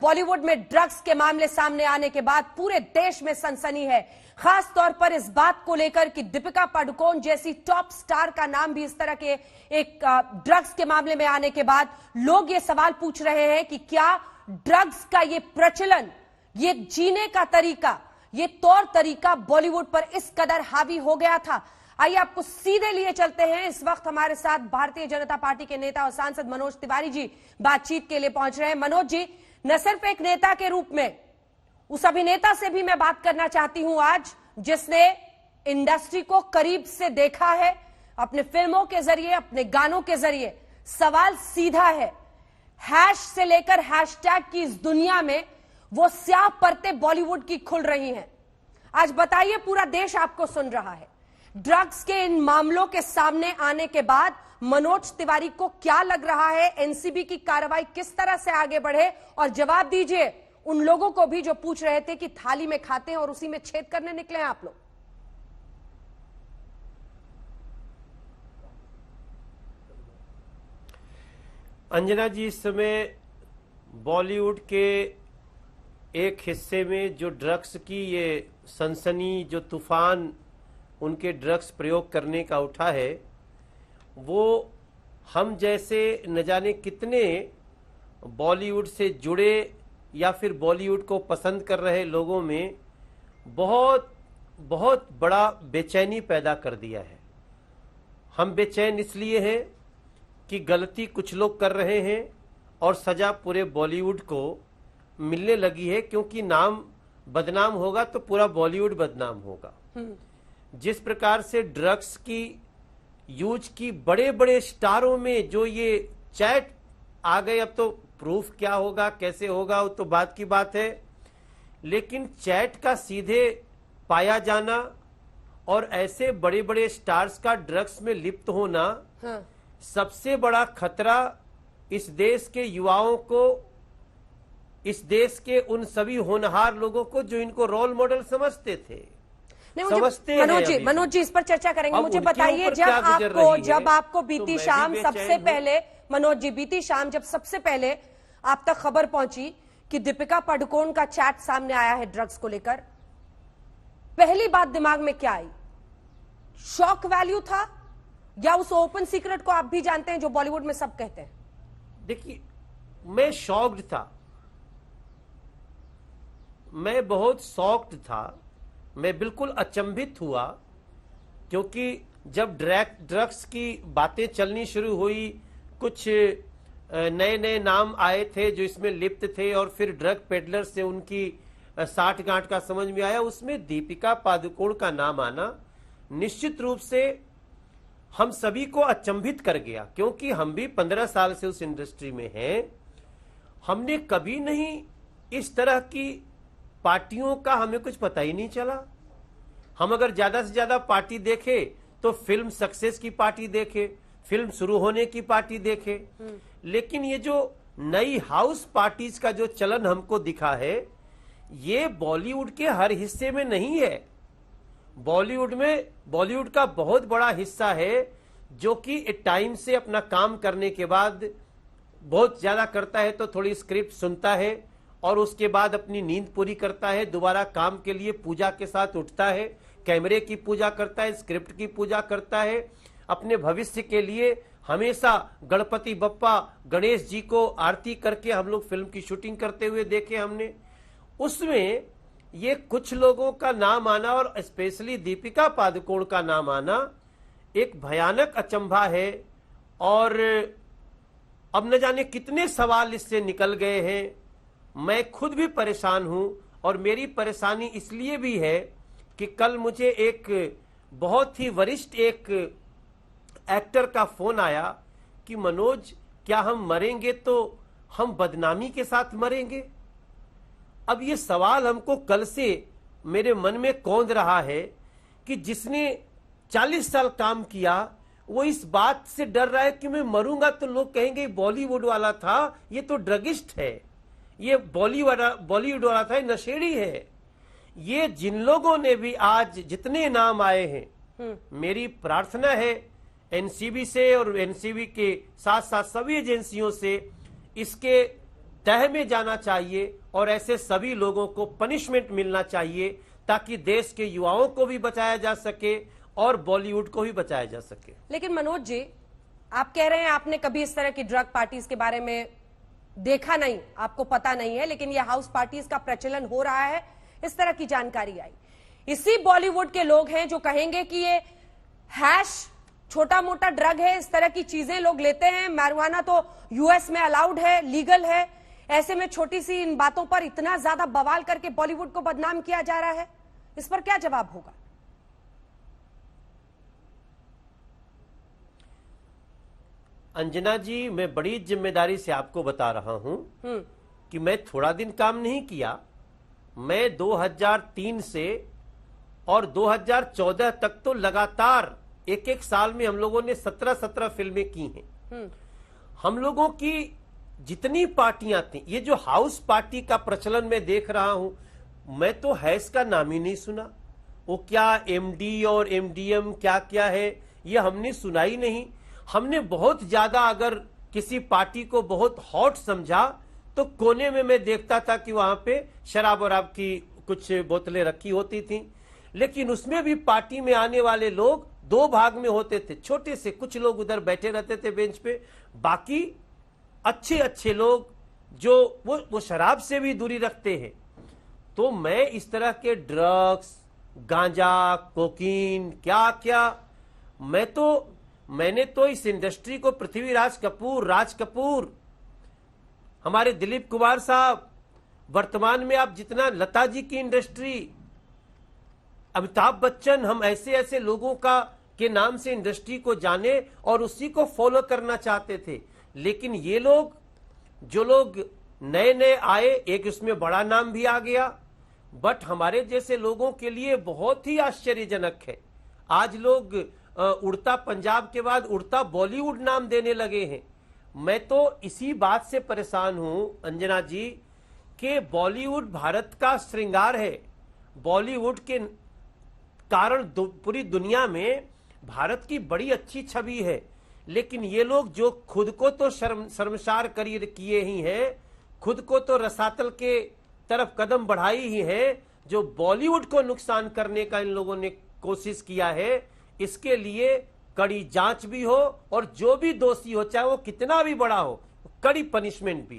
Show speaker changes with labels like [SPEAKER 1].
[SPEAKER 1] बॉलीवुड में ड्रग्स के मामले सामने आने के बाद पूरे देश में सनसनी है, खास तौर पर इस बात को लेकर कि दीपिका पादुकोण जैसी टॉप स्टार का नाम भी इस तरह के एक ड्रग्स के मामले में आने के बाद लोग ये सवाल पूछ रहे हैं कि क्या ड्रग्स का ये प्रचलन, ये जीने का तरीका, ये तौर तरीका बॉलीवुड पर इस कदर हावी हो गया था। आइए आपको सीधे लिए चलते हैं। इस वक्त हमारे साथ भारतीय जनता पार्टी के नेता और सांसद मनोज तिवारी जी बातचीत के लिए पहुंच रहे हैं। मनोज जी, न सिर्फ एक नेता के रूप में, उस अभिनेता से भी मैं बात करना चाहती हूं आज जिसने इंडस्ट्री को करीब से देखा है, अपने फिल्मों के जरिए, अपने गानों के जरिए। सवाल सीधा है, हैश से लेकर हैशटैग की इस दुनिया में वो स्याह परतें बॉलीवुड की खुल रही हैं। आज बताइए, पूरा देश आपको सुन रहा है। ड्रग्स के इन मामलों के सामने आने के बाद मनोज तिवारी को क्या लग रहा है? एनसीबी की कार्रवाई किस तरह से आगे बढ़े? और जवाब दीजिए उन लोगों को भी जो पूछ रहे थे कि थाली में खाते हैं और उसी में छेद करने निकले हैं आप लोग।
[SPEAKER 2] अंजना जी, इस समय बॉलीवुड के एक हिस्से में जो ड्रग्स की ये सनसनी, जो तूफान उनके ड्रग्स प्रयोग करने का उठा है, वो हम जैसे न जाने कितने बॉलीवुड से जुड़े या फिर बॉलीवुड को पसंद कर रहे लोगों में बहुत बहुत बड़ा बेचैनी पैदा कर दिया है। हम बेचैन इसलिए हैं कि गलती कुछ लोग कर रहे हैं और सजा पूरे बॉलीवुड को मिलने लगी है, क्योंकि नाम बदनाम होगा तो पूरा बॉलीवुड बदनाम होगा। जिस प्रकार से ड्रग्स की यूज की बड़े बड़े स्टारों में जो ये चैट आ गए, अब तो प्रूफ क्या होगा, कैसे होगा, वो तो बात की बात है, लेकिन चैट का सीधे पाया जाना और ऐसे बड़े बड़े स्टार्स का ड्रग्स में लिप्त होना, हाँ। सबसे बड़ा खतरा इस देश के युवाओं को, इस देश के उन सभी होनहार लोगों को जो इनको रोल मॉडल समझते थे, समझते हैं।
[SPEAKER 1] मनोज जी, इस पर चर्चा करेंगे। मुझे बताइए, जब आपको बीती शाम सबसे पहले, मनोज जी, बीती शाम जब सबसे पहले आप तक खबर पहुंची कि दीपिका पादुकोण का चैट सामने आया है ड्रग्स को लेकर, पहली बात दिमाग में क्या आई? शॉक वैल्यू था या उस ओपन सीक्रेट को आप भी जानते हैं जो बॉलीवुड में सब कहते हैं?
[SPEAKER 2] देखिए, मैं शॉक्ड था, मैं बहुत शॉक्ड था, मैं बिल्कुल अचंभित हुआ, क्योंकि जब ड्रग्स की बातें चलनी शुरू हुई, कुछ नए नए नाम आए थे जो इसमें लिप्त थे और फिर ड्रग पेडलर से उनकी साठ गांठ का समझ में आया, उसमें दीपिका पादुकोण का नाम आना निश्चित रूप से हम सभी को अचंभित कर गया, क्योंकि हम भी 15 साल से उस इंडस्ट्री में हैं। हमने कभी नहीं इस तरह की पार्टियों का हमें कुछ पता ही नहीं चला। हम अगर ज्यादा से ज्यादा पार्टी देखे तो फिल्म सक्सेस की पार्टी देखे, फिल्म शुरू होने की पार्टी देखे, लेकिन ये जो नई हाउस पार्टीज का जो चलन हमको दिखा है, ये बॉलीवुड के हर हिस्से में नहीं है। बॉलीवुड का बहुत बड़ा हिस्सा है जो कि एक टाइम से अपना काम करने के बाद बहुत ज्यादा करता है तो थोड़ी स्क्रिप्ट सुनता है और उसके बाद अपनी नींद पूरी करता है, दोबारा काम के लिए पूजा के साथ उठता है, कैमरे की पूजा करता है, स्क्रिप्ट की पूजा करता है, अपने भविष्य के लिए हमेशा गणपति बप्पा गणेश जी को आरती करके हम लोग फिल्म की शूटिंग करते हुए देखे हमने। उसमें ये कुछ लोगों का नाम आना और स्पेशली दीपिका पादुकोण का नाम आना एक भयानक अचंभा है, और अब न जाने कितने सवाल इससे निकल गए हैं। मैं खुद भी परेशान हूं, और मेरी परेशानी इसलिए भी है कि कल मुझे एक बहुत ही वरिष्ठ एक एक्टर का फोन आया कि मनोज, क्या हम मरेंगे तो हम बदनामी के साथ मरेंगे? अब ये सवाल हमको कल से मेरे मन में कौंध रहा है कि जिसने 40 साल काम किया वो इस बात से डर रहा है कि मैं मरूंगा तो लोग कहेंगे बॉलीवुड वाला था, ये तो ड्रगिस्ट है, ये बॉलीवुड वाला था, ये नशेड़ी है। ये जिन लोगों ने भी आज जितने नाम आए हैं, मेरी प्रार्थना है एनसीबी से और एनसीबी के साथ साथ सभी एजेंसियों से इसके तह में जाना चाहिए और ऐसे सभी लोगों को पनिशमेंट मिलना चाहिए ताकि देश के युवाओं को भी बचाया जा सके और बॉलीवुड को भी बचाया जा सके।
[SPEAKER 1] लेकिन मनोज जी, आप कह रहे हैं आपने कभी इस तरह की ड्रग पार्टीज के बारे में देखा नहीं, आपको पता नहीं है, लेकिन यह हाउस पार्टीज का प्रचलन हो रहा है, इस तरह की जानकारी आई। इसी बॉलीवुड के लोग हैं जो कहेंगे कि ये हैश छोटा मोटा ड्रग है, इस तरह की चीजें लोग लेते हैं, मैरिजुआना तो यूएस में अलाउड है, लीगल है, ऐसे में छोटी सी इन बातों पर इतना ज्यादा बवाल करके बॉलीवुड को बदनाम किया जा रहा है, इस पर क्या जवाब होगा?
[SPEAKER 2] अंजना जी, मैं बड़ी जिम्मेदारी से आपको बता रहा हूं कि मैं थोड़ा दिन काम नहीं किया। मैं 2003 से और 2014 तक तो लगातार एक एक साल में हम लोगों ने 17 फिल्में की हैं। हम लोगों की जितनी पार्टियां थी, ये जो हाउस पार्टी का प्रचलन मैं देख रहा हूं, मैं तो हैश का नाम ही नहीं सुना। वो क्या एमडी और एमडीएम क्या क्या है ये हमने सुना ही नहीं। हमने बहुत ज्यादा अगर किसी पार्टी को बहुत हॉट समझा तो कोने में मैं देखता था कि वहां पे शराब वराब की कुछ बोतलें रखी होती थी, लेकिन उसमें भी पार्टी में आने वाले लोग दो भाग में होते थे। छोटे से कुछ लोग उधर बैठे रहते थे बेंच पे, बाकी अच्छे अच्छे लोग जो वो शराब से भी दूरी रखते हैं। तो मैं इस तरह के ड्रग्स, गांजा, कोकीन, क्या क्या, मैंने तो इस इंडस्ट्री को पृथ्वीराज कपूर, राज कपूर, हमारे दिलीप कुमार साहब, वर्तमान में आप जितना लता जी की इंडस्ट्री, अमिताभ बच्चन, हम ऐसे ऐसे लोगों का के नाम से इंडस्ट्री को जाने और उसी को फॉलो करना चाहते थे। लेकिन ये लोग, जो लोग नए नए आए, एक इसमें बड़ा नाम भी आ गया, बट हमारे जैसे लोगों के लिए बहुत ही आश्चर्यजनक है। आज लोग उड़ता पंजाब के बाद उड़ता बॉलीवुड नाम देने लगे हैं। मैं तो इसी बात से परेशान हूं अंजना जी कि बॉलीवुड भारत का श्रृंगार है। बॉलीवुड के कारण पूरी दुनिया में भारत की बड़ी अच्छी छवि है, लेकिन ये लोग जो खुद को तो शर्मसार किए ही हैं, खुद को तो रसातल के तरफ कदम बढ़ाई ही है, जो बॉलीवुड को नुकसान करने का इन लोगों ने कोशिश किया है, इसके लिए कड़ी जांच भी हो और जो भी दोषी हो, चाहे वो कितना भी बड़ा हो, कड़ी पनिशमेंट भी।